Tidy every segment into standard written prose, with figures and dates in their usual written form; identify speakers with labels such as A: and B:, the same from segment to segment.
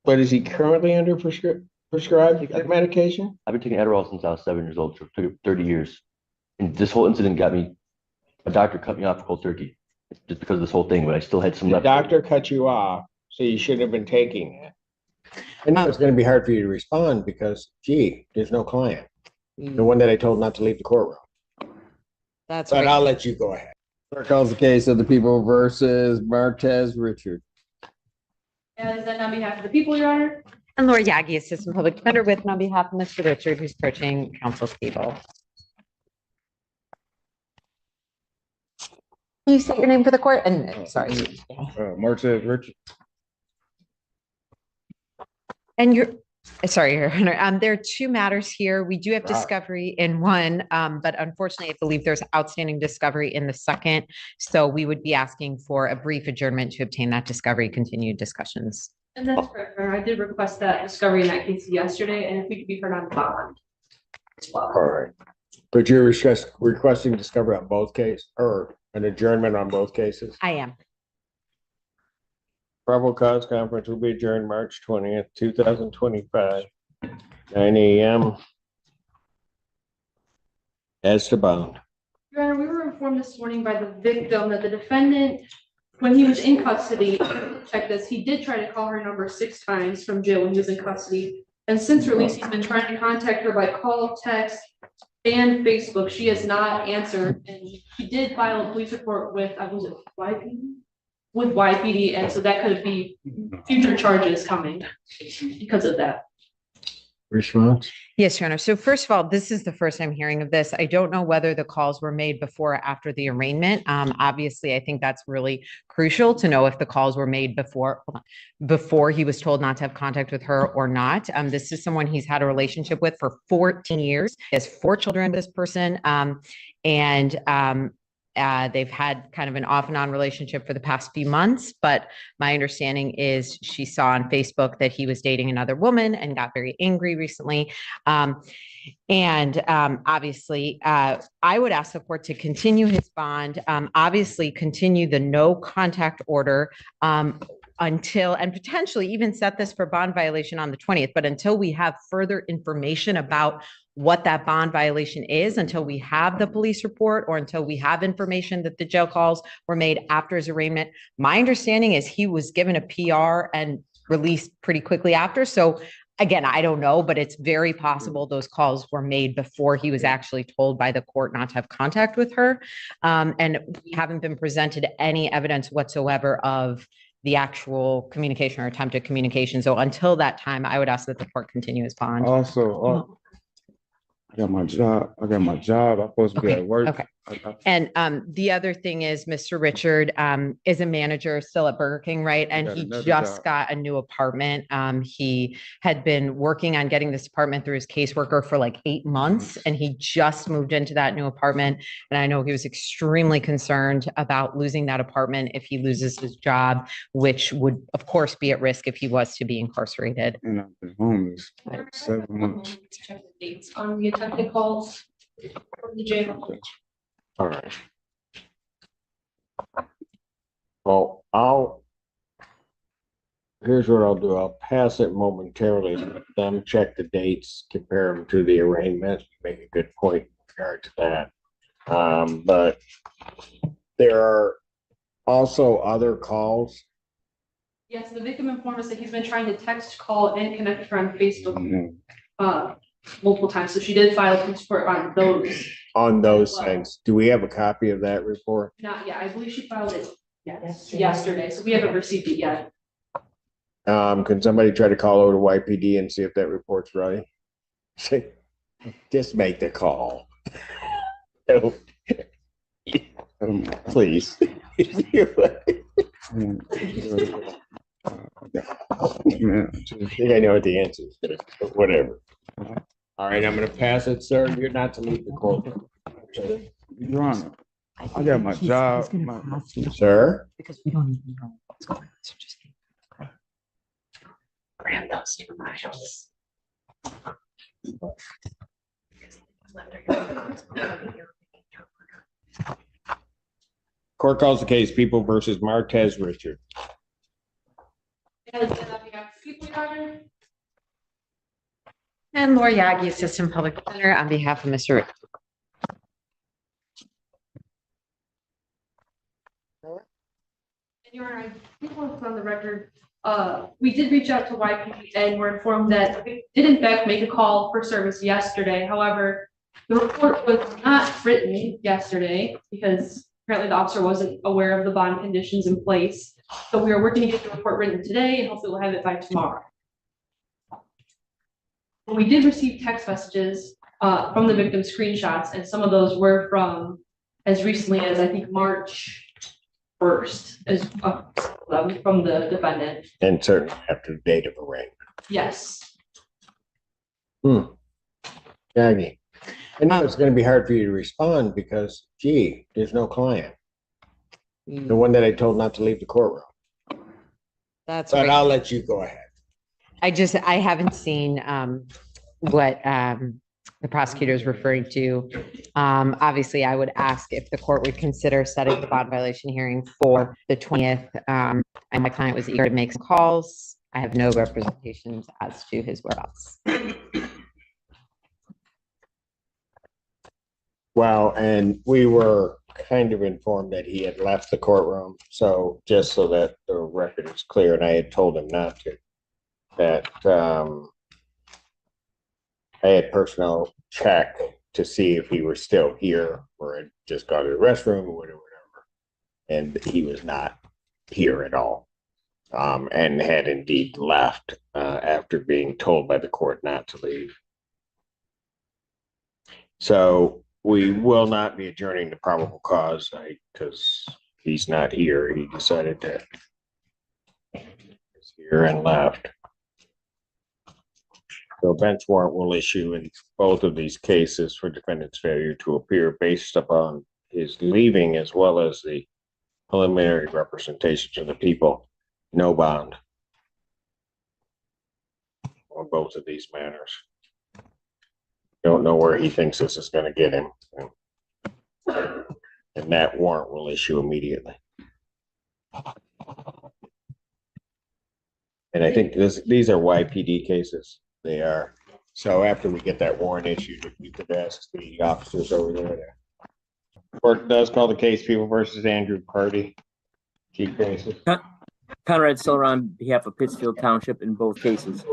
A: But is he currently under prescribed medication?
B: I've been taking Adderall since I was 7 years old, so it took 30 years. And this whole incident got me, a doctor cut me off cold turkey just because of this whole thing, but I still had some
A: The
B: left.
A: doctor cut you off, so you shouldn't have been taking it. I know it's going to be hard for you to respond because, gee, there's no client. The one that I told not to leave the courtroom.
C: That's
A: But
C: right.
A: I'll let you go ahead.
D: Clerk calls the case of the people versus Martez Richard.
E: Is that on behalf of the people, Your Honor?
C: And Laura Yagi, Assistant Public Defender, with and on behalf of Mr. Richard, who's approaching counsel's table. Can you state your name for the court? And sorry.
D: Martez Richard.
C: And you're, sorry, Your Honor, there are two matters here. We do have discovery in one, but unfortunately, I believe there's outstanding discovery in the second. So we would be asking for a brief adjournment to obtain that discovery, continued discussions.
E: And that's correct, Your Honor. I did request that discovery in that case yesterday, and if we could be heard on bond as well.
A: All right. But you're requesting discovery on both cases or an adjournment on both cases?
C: I am.
A: Probable cause conference will be adjourned March 20th, 2025, 9 a.m. As to bond.
E: Your Honor, we were informed this morning by the victim that the defendant, when he was in custody, check this, he did try to call her number 6 times from jail when he was in custody. And since release, he's been trying to contact her by call, text, and Facebook. She has not answered, and she did file a police report with, was it YPD? With YPD, and so that could be future charges coming because of that.
A: Response?
C: Yes, Your Honor. So first of all, this is the first I'm hearing of this. I don't know whether the calls were made before or after the arraignment. Obviously, I think that's really crucial to know if the calls were made before he was told not to have contact with her or not. This is someone he's had a relationship with for 14 years. He has 4 children, this person, they've had kind of an off and on relationship for the past few months, but my understanding is she saw on Facebook that he was dating another woman and got very angry recently. Obviously, I would ask the court to continue his bond, obviously continue the no contact order until, and potentially even set this for bond violation on the 20th, but until we have further information about what that bond violation is, until we have the police report or until we have information that the jail calls were made after his arraignment. My understanding is he was given a PR and released pretty quickly after. So again, I don't know, but it's very possible those calls were made before he was actually told by the court not to have contact with her. And we haven't been presented any evidence whatsoever of the actual communication or attempted communication. So until that time, I would ask that the court continue his bond.
D: Also, I got my job. I'm supposed to be at work.
C: Okay. And the other thing is Mr. Richard is a manager still at Burger King, right? And he just got a new apartment. He had been working on getting this apartment through his caseworker for like 8 months, and he just moved into that new apartment. And I know he was extremely concerned about losing that apartment if he loses his job, which would of course be at risk if he was to be incarcerated.
D: And I've been homeless for 7 months.
E: Check the dates on the attempted calls from the jail.
A: All right. Well, here's what I'll do. I'll pass it momentarily, let them check the dates, compare them to the arraignment, make a good point in regard to that. But there are also other calls.
E: Yes, the victim informed us that he's been trying to text, call, and connect with her on Facebook multiple times. So she did file a police report on those.
A: On those things. Do we have a copy of that report?
E: Not yet. I believe she filed it yesterday, so we haven't received it yet.
A: Can somebody try to call over to YPD and see if that report's right? Just make the call. Please. I think I know what the answer is, but whatever. All right, I'm going to pass it, sir. You're not to leave the court.
D: Your Honor, I got my job.
A: Sir?
C: Because we don't even know what's going on. So just grab those 2 files.
A: Court calls the case People versus Martez Richard.
E: And on behalf of People, Your Honor.
C: And Laura Yagi, Assistant Public Defender, on behalf of Mr. Rick.
E: And Your Honor, I think once on the record, we did reach out to YPD and were informed that we did in fact make a call for service yesterday. However, the report was not written yesterday because apparently the officer wasn't aware of the bond conditions in place. So we are working to get the report written today and hopefully we'll have it by tomorrow. We did receive text messages from the victim screenshots, and some of those were from as recently as I think March 1st, as from the defendant.
A: And certainly after the date of arraignment.
E: Yes.
A: Jackie, I know it's gonna be hard for you to respond because, gee, there's no client. The one that I told not to leave the courtroom,
C: That's
A: but
C: right.
A: I'll let you go ahead.
C: I haven't seen what the prosecutor is referring to. Obviously, I would ask if the court would consider setting the bond violation hearing for the 20th. And my client was eager to make some calls. I have no representations as to his whereabouts.
A: Well, and we were kind of informed that he had left the courtroom, so just so that the record is clear, and I had told him not to, that I had personnel check to see if he was still here or had just gone to the restroom or whatever, and he was not here at all, and had indeed left after being told by the court not to leave. So we will not be adjourning the probable cause because he's not here. He decided to he's here and left. So bench warrant will issue in both of these cases for defendant's failure to appear based upon his leaving as well as the preliminary representation to the people. No bond on both of these matters. Don't know where he thinks this is going to get him. And that warrant will issue immediately. And I think these are YPD cases. They are. So after we get that warrant issued, if you could ask the officers over there. Court does call the case People versus Andrew Party. Chief cases.
F: Conrad Siller on behalf of Pittsfield Township in both cases.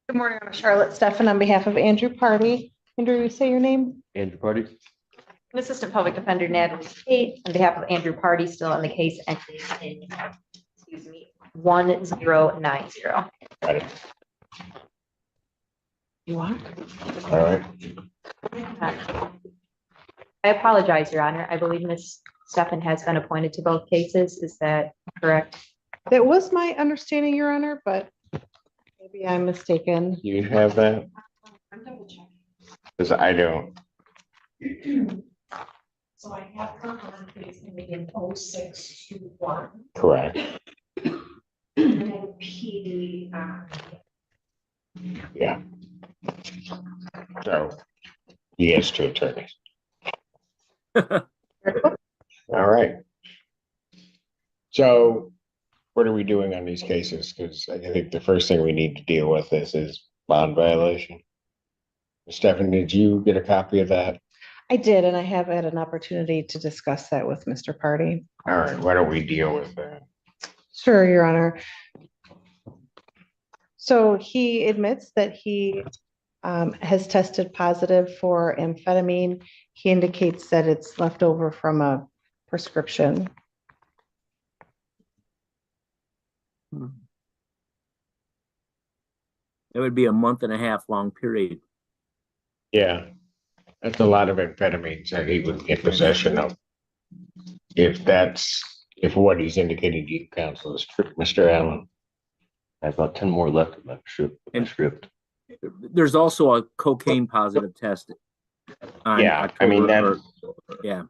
G: Good morning, I'm Charlotte Steffen on behalf of Andrew Party. Andrew, you say your name?
B: Andrew Party?
G: And Assistant Public Defender Natalie Tate on behalf of Andrew Party, still on the case ending in, 1090.
A: Got it.
G: You are?
A: All right.
G: I apologize, Your Honor. I believe Ms. Steffen has been appointed to both cases. Is that correct? That was my understanding, Your Honor, but maybe I'm mistaken.
A: You have that?
G: I'm double checking.
A: Because I don't.
G: So I have her on case ending in 0621.
A: Correct.
G: And then PD.
A: Yeah. So he has two attorneys. All right. So what are we doing on these cases? Because I think the first thing we need to deal with is bond violation. Stephanie, did you get a copy of that?
G: I did, and I have had an opportunity to discuss that with Mr. Party.
A: All right, why don't we deal with that?
G: Sure, Your Honor. So he admits that he has tested positive for amphetamine. He indicates that it's left over from a prescription.
F: It would be a month and a half long period.
A: Yeah, that's a lot of amphetamines that he would get possession of. If what he's indicating to you, counsel, is true, Mr. Allen.
B: I have about 10 more left in my script.
F: There's also a cocaine positive test. on
A: Yeah, I mean,
F: October-
A: that-
F: Yeah,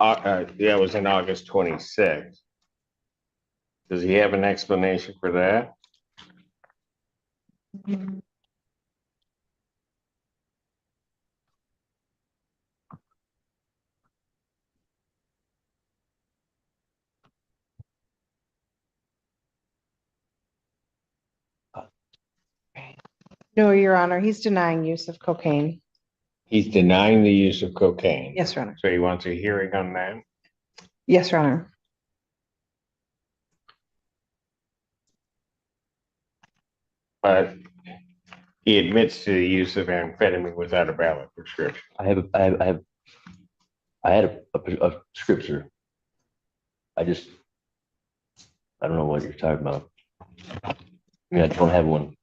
A: Yeah, it was in August 26th. Does he have an explanation for that?
G: No, Your Honor, he's denying use of cocaine.
A: He's denying the use of cocaine.
G: Yes, Your Honor.
A: So he wants a hearing on that.
G: Yes, Your Honor.
A: But he admits to the use of amphetamine without a valid prescription.
B: I had a scripture. I don't know what you're talking about. I mean, I don't have one.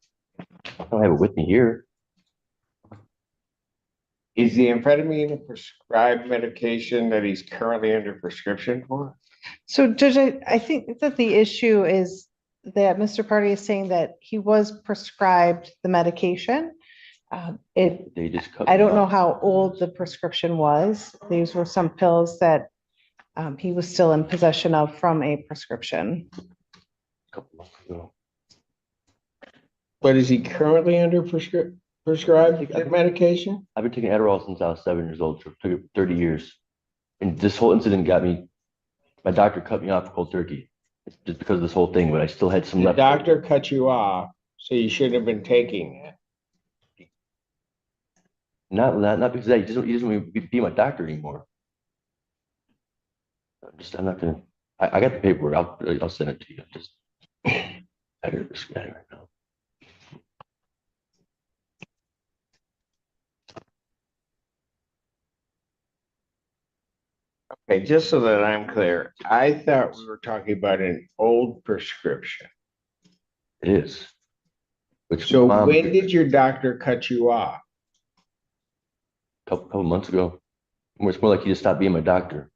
B: I don't have it with me here.
A: Is the amphetamine a prescribed medication that he's currently under prescription for?
G: So Judge, I think that the issue is that Mr. Party is saying that he was prescribed the medication.
B: They just cut
G: I
B: me
G: don't know
B: off.
G: how old the prescription was. These were some pills that he was still in possession of from a prescription.
B: A couple months ago.
A: But is he currently under prescribed medication?
B: I've been taking Adderall since I was 7 years old. So it took 30 years. And this whole incident got me, my doctor cut me off cold turkey. It's just because of this whole thing, but I still had some
A: The
B: left.
A: doctor cut you off, so you shouldn't have been taking it.
B: Not because he doesn't want to be my doctor anymore. I'm not gonna, I got the paperwork. I'll send it to you. I got this guy right now.
A: Okay, just so that I'm clear, I thought we were talking about an old prescription.
B: It is. Which
A: So
B: mom,
A: when did your doctor cut you off?
B: couple months ago. It's more like he just stopped being my doctor.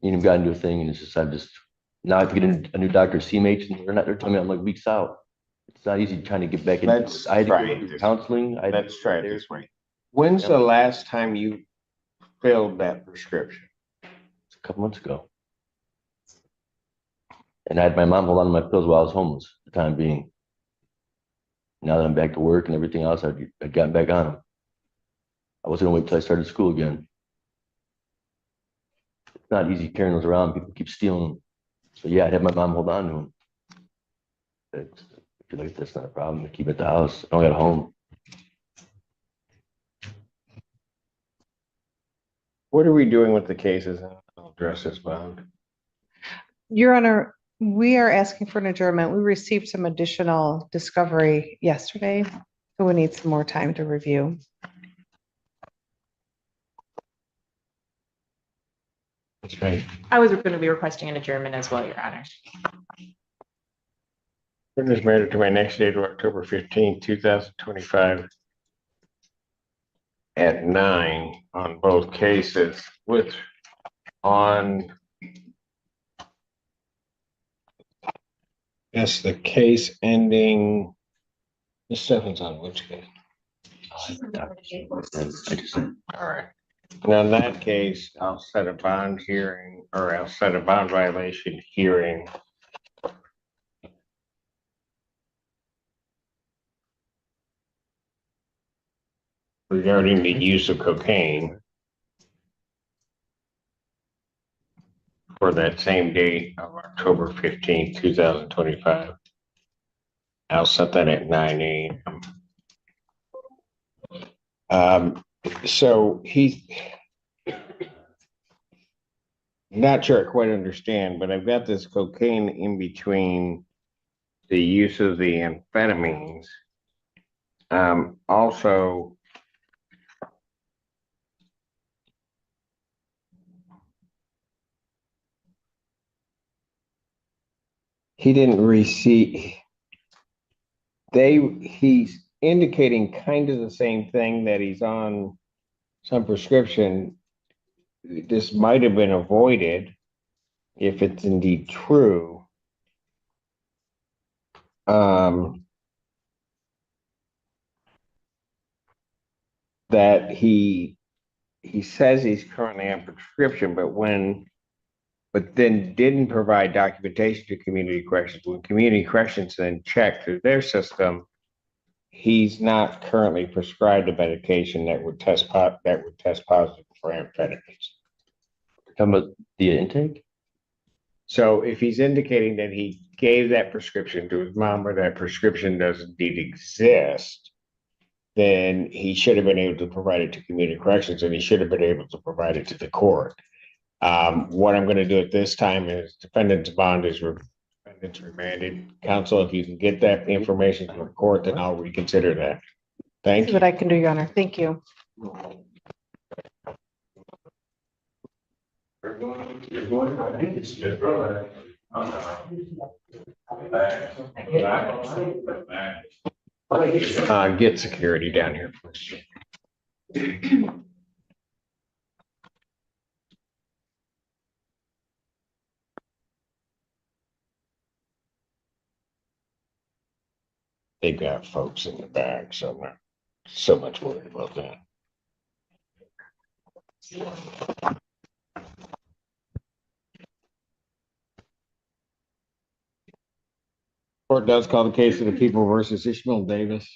B: You know, got into a thing, and it's just now I have to get a new doctor, CMH, and they're telling me I'm like weeks out. It's not easy trying to get back in.
A: Let's
B: I had to
A: try
B: go
A: it
B: through
A: this
B: counseling.
A: Let's try it this way. When's the last time you filled that prescription?
B: It's a couple months ago. And I had my mom hold on to my pills while I was homeless for the time being. Now that I'm back to work and everything else, I'd gotten back on them. I wasn't gonna wait till I started school again. It's not easy carrying those around. People keep stealing them. So yeah, I'd have my mom hold on to them. I feel like that's not a problem. I keep it at the house. I don't got a home.
A: What are we doing with the cases? I'll address this, bond.
G: Your Honor, we are asking for an adjournment. We received some additional discovery yesterday, so we need some more time to review.
A: That's right.
H: I was going to be requesting an adjournment as well, Your Honor.
A: This matter to my next date of October 15th, 2025 at 9 on both cases with yes, the case ending. This Stephen's on which case? All right. Now in that case, I'll set a bond hearing, or I'll set a bond violation hearing. Regarding the use of cocaine for that same date of October 15th, 2025. I'll set that at 9 a.m. So he's not sure I quite understand, but I've got this cocaine in between the use of the amphetamines. Also, he didn't receive, he's indicating kind of the same thing, that he's on some prescription. This might have been avoided if it's indeed true. That he says he's currently on prescription, but then didn't provide documentation to community corrections. When community corrections then checked through their system, he's not currently prescribed a medication that would test positive for amphetamines.
B: Talking about the intake?
A: So if he's indicating that he gave that prescription to his mom or that prescription does indeed exist, then he should have been able to provide it to community corrections and he should have been able to provide it to the court. What I'm going to do at this time is defendant's bond is defendant's remanded. Counsel, if you can get that information to the court, then I'll reconsider that. Thank
G: See
A: you.
G: what I can do, Your Honor. Thank you.
A: Get security down here, please. They've got folks in the back, so I'm not so much worried about that. Court does call the case of the people versus Ishmael Davis.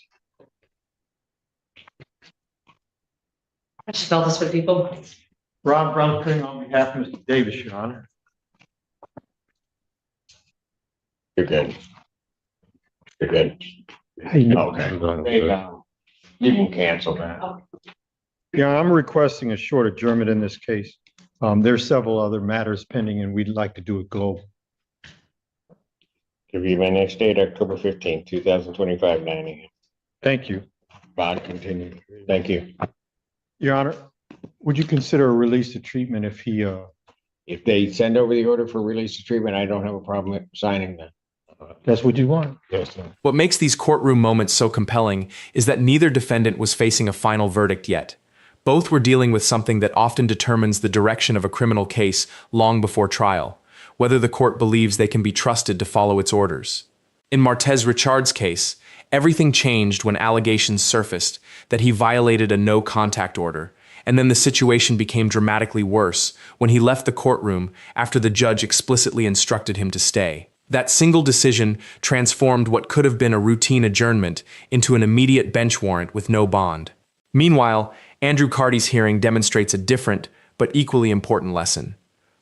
H: I spell this for people.
I: Rob Brunting on behalf of Mr. Davis, Your Honor.
A: You're good. You're good.
I: Hey,
A: Okay. You can cancel that.
I: Yeah, I'm requesting a short adjournment in this case. There's several other matters pending and we'd like to do it global.
A: Give you my next date, October 15th, 2025, 9 a.m.
I: Thank you.
A: Bond continued. Thank you.
I: Your Honor, would you consider a release to treatment if he,
A: If they send over the order for release to treatment, I don't have a problem signing that.
I: that's what you want?
A: Yes, sir.
J: What makes these courtroom moments so compelling is that neither defendant was facing a final verdict yet. Both were dealing with something that often determines the direction of a criminal case long before trial, whether the court believes they can be trusted to follow its orders. In Martez Richard's case, everything changed when allegations surfaced that he violated a no-contact order, and then the situation became dramatically worse when he left the courtroom after the judge explicitly instructed him to stay. That single decision transformed what could have been a routine adjournment into an immediate bench warrant with no bond. Meanwhile, Andrew Carty's hearing demonstrates a different but equally important lesson.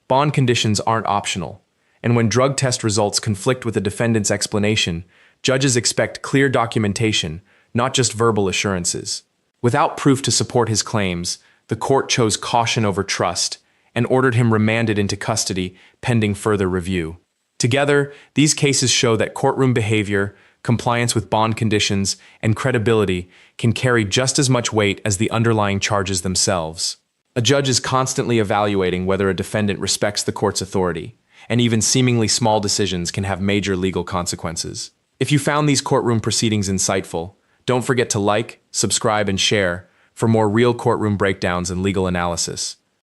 J: Bond conditions aren't optional, and when drug test results conflict with a defendant's explanation, judges expect clear documentation, not just verbal assurances. Without proof to support his claims, the court chose caution over trust and ordered him remanded into custody pending further review. Together, these cases show that courtroom behavior, compliance with bond conditions, and credibility can carry just as much weight as the underlying charges themselves. A judge is constantly evaluating whether a defendant respects the court's authority, and even seemingly small decisions can have major legal consequences. If you found these courtroom proceedings insightful, don't forget to like, subscribe, and share for more real courtroom breakdowns and legal analysis.